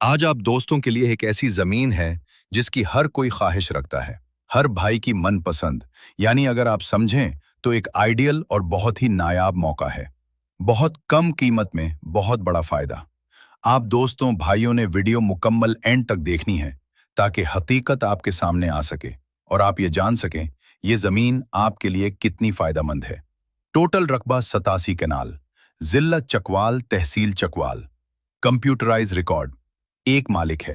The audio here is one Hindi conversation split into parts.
आज आप दोस्तों के लिए एक ऐसी जमीन है जिसकी हर कोई ख्वाहिश रखता है, हर भाई की मनपसंद, यानी अगर आप समझें तो एक आइडियल और बहुत ही नायाब मौका है। बहुत कम कीमत में बहुत बड़ा फायदा। आप दोस्तों भाइयों ने वीडियो मुकम्मल एंड तक देखनी है ताकि हकीकत आपके सामने आ सके और आप ये जान सकें ये जमीन आपके लिए कितनी फायदेमंद है। टोटल रकबा 87 कनाल, जिला चकवाल, तहसील चकवाल, कम्प्यूटरराइज रिकॉर्ड। एक मालिक है।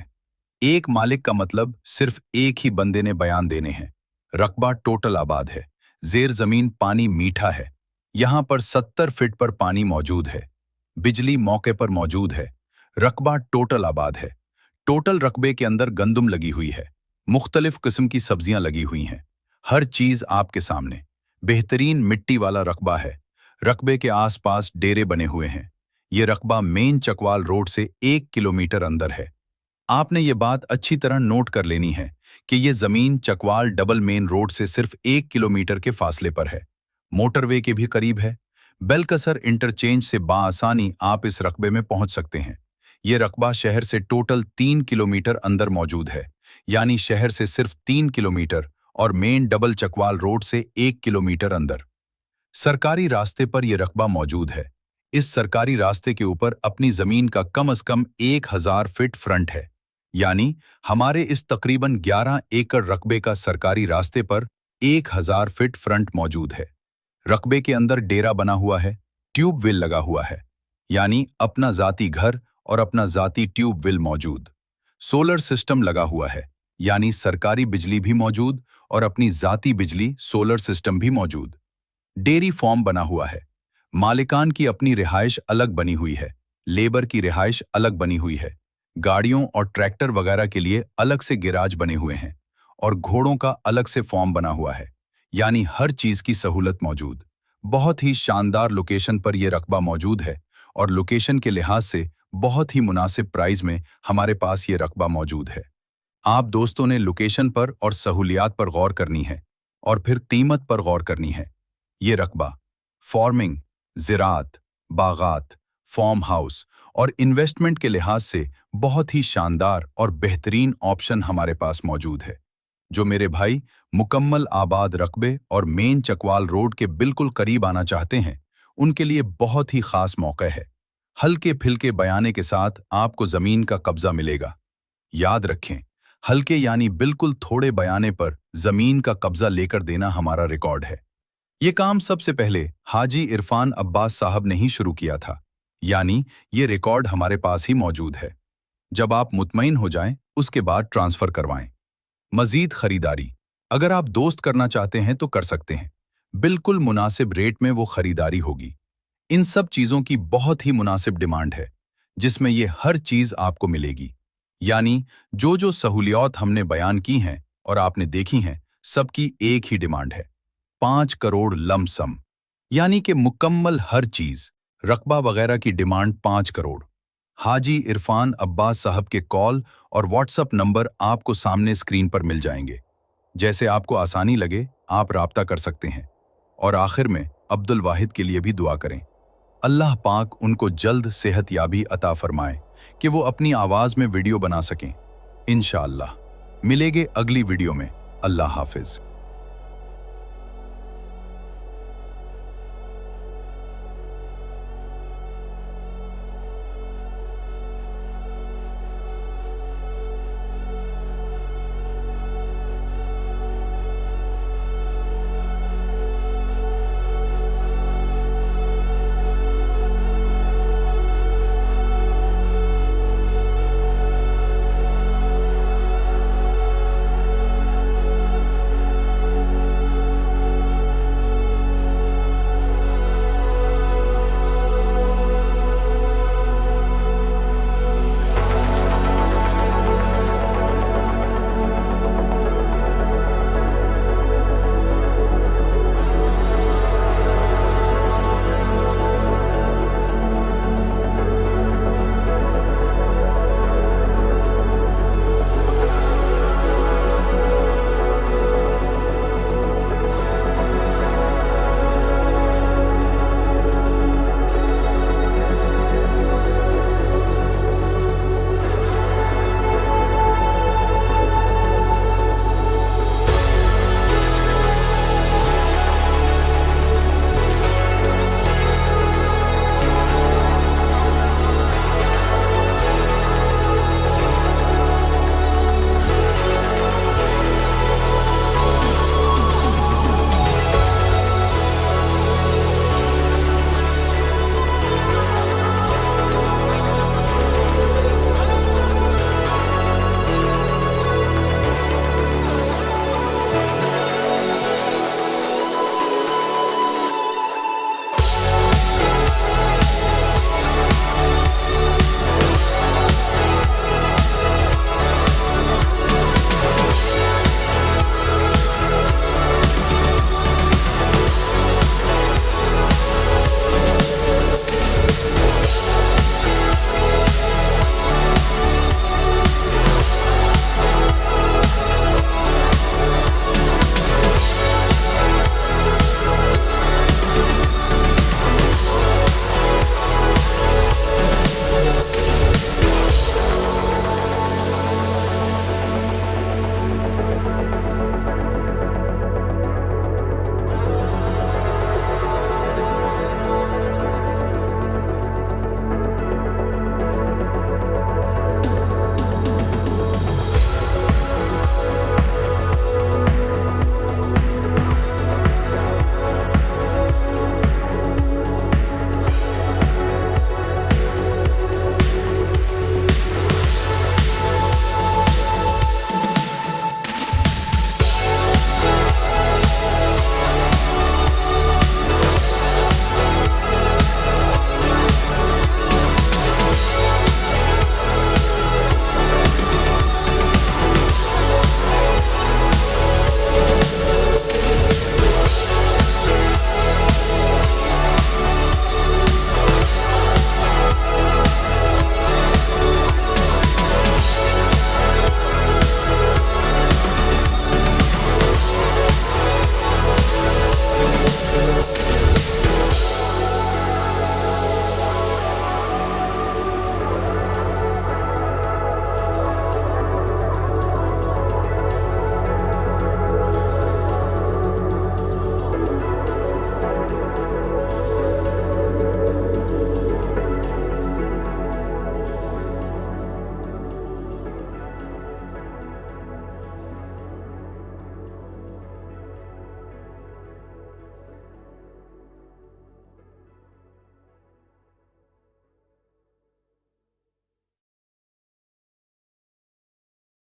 एक मालिक का मतलब सिर्फ एक ही बंदे ने बयान देने हैं। रकबा टोटल आबाद है। जेर जमीन पानी मीठा है। यहां पर 70 फीट पर पानी मौजूद है। बिजली मौके पर मौजूद है। रकबा टोटल आबाद है। टोटल रकबे के अंदर गंदुम लगी हुई है। मुख्तलिफ किस्म की सब्जियां लगी हुई हैं। हर चीज आपके सामने। बेहतरीन मिट्टी वाला रकबा है। रकबे के आसपास डेरे बने हुए हैं। ये रकबा मेन चकवाल रोड से 1 किलोमीटर अंदर है। आपने ये बात अच्छी तरह नोट कर लेनी है कि ये जमीन चकवाल डबल मेन रोड से सिर्फ 1 किलोमीटर के फासले पर है। मोटरवे के भी करीब है। बेलकसर इंटरचेंज से बाआसानी आप इस रकबे में पहुंच सकते हैं। ये रकबा शहर से टोटल 3 किलोमीटर अंदर मौजूद है, यानी शहर से सिर्फ 3 किलोमीटर और मेन डबल चकवाल रोड से 1 किलोमीटर अंदर। सरकारी रास्ते पर यह रकबा मौजूद है। इस सरकारी रास्ते के ऊपर अपनी जमीन का कम से कम 1000 फीट फ्रंट है, यानी हमारे इस तकरीबन 11 एकड़ रकबे का सरकारी रास्ते पर 1000 फीट फ्रंट मौजूद है। रकबे के अंदर डेरा बना हुआ है। ट्यूब वेल लगा हुआ है, यानी अपना जाती घर और अपना जाती ट्यूब वेल मौजूद। सोलर सिस्टम लगा हुआ है, यानी सरकारी बिजली भी मौजूद और अपनी जाती बिजली सोलर सिस्टम भी मौजूद। डेरी फॉर्म बना हुआ है। मालिकान की अपनी रिहाइश अलग बनी हुई है। लेबर की रिहाइश अलग बनी हुई है। गाड़ियों और ट्रैक्टर वगैरह के लिए अलग से गैराज बने हुए हैं और घोड़ों का अलग से फॉर्म बना हुआ है, यानी हर चीज की सहूलत मौजूद। बहुत ही शानदार लोकेशन पर यह रकबा मौजूद है और लोकेशन के लिहाज से बहुत ही मुनासिब प्राइस में हमारे पास ये रकबा मौजूद है। आप दोस्तों ने लोकेशन पर और सहूलियात पर गौर करनी है और फिर कीमत पर गौर करनी है। ये रकबा फार्मिंग, ज़राअत, बागात, फार्म हाउस और इन्वेस्टमेंट के लिहाज से बहुत ही शानदार और बेहतरीन ऑप्शन हमारे पास मौजूद है। जो मेरे भाई मुकम्मल आबाद रकबे और मेन चकवाल रोड के बिल्कुल करीब आना चाहते हैं, उनके लिए बहुत ही खास मौका है। हल्के फिल्के बयाने के साथ आपको जमीन का कब्जा मिलेगा। याद रखें, हल्के यानी बिल्कुल थोड़े बयाने पर जमीन का कब्जा लेकर देना हमारा रिकॉर्ड है। ये काम सबसे पहले हाजी इरफान अब्बास साहब ने ही शुरू किया था, यानी ये रिकॉर्ड हमारे पास ही मौजूद है। जब आप मुतमईन हो जाएं, उसके बाद ट्रांसफर करवाएं। मजीद खरीदारी अगर आप दोस्त करना चाहते हैं तो कर सकते हैं। बिल्कुल मुनासिब रेट में वो खरीदारी होगी। इन सब चीजों की बहुत ही मुनासिब डिमांड है, जिसमें ये हर चीज आपको मिलेगी। यानी जो जो सहूलियात हमने बयान की हैं और आपने देखी हैं, सबकी एक ही डिमांड है, 5 करोड़ लमसम, यानी कि मुकम्मल हर चीज, रकबा वगैरह की डिमांड 5 करोड़। हाजी इरफान अब्बास साहब के कॉल और व्हाट्सएप नंबर आपको सामने स्क्रीन पर मिल जाएंगे। जैसे आपको आसानी लगे आप राब्ता कर सकते हैं। और आखिर में अब्दुल वाहिद के लिए भी दुआ करें। अल्लाह पाक उनको जल्द सेहतयाबी अता फरमाए कि वो अपनी आवाज में वीडियो बना सकें। इंशाअल्लाह मिलेंगे अगली वीडियो में। अल्लाह हाफिज।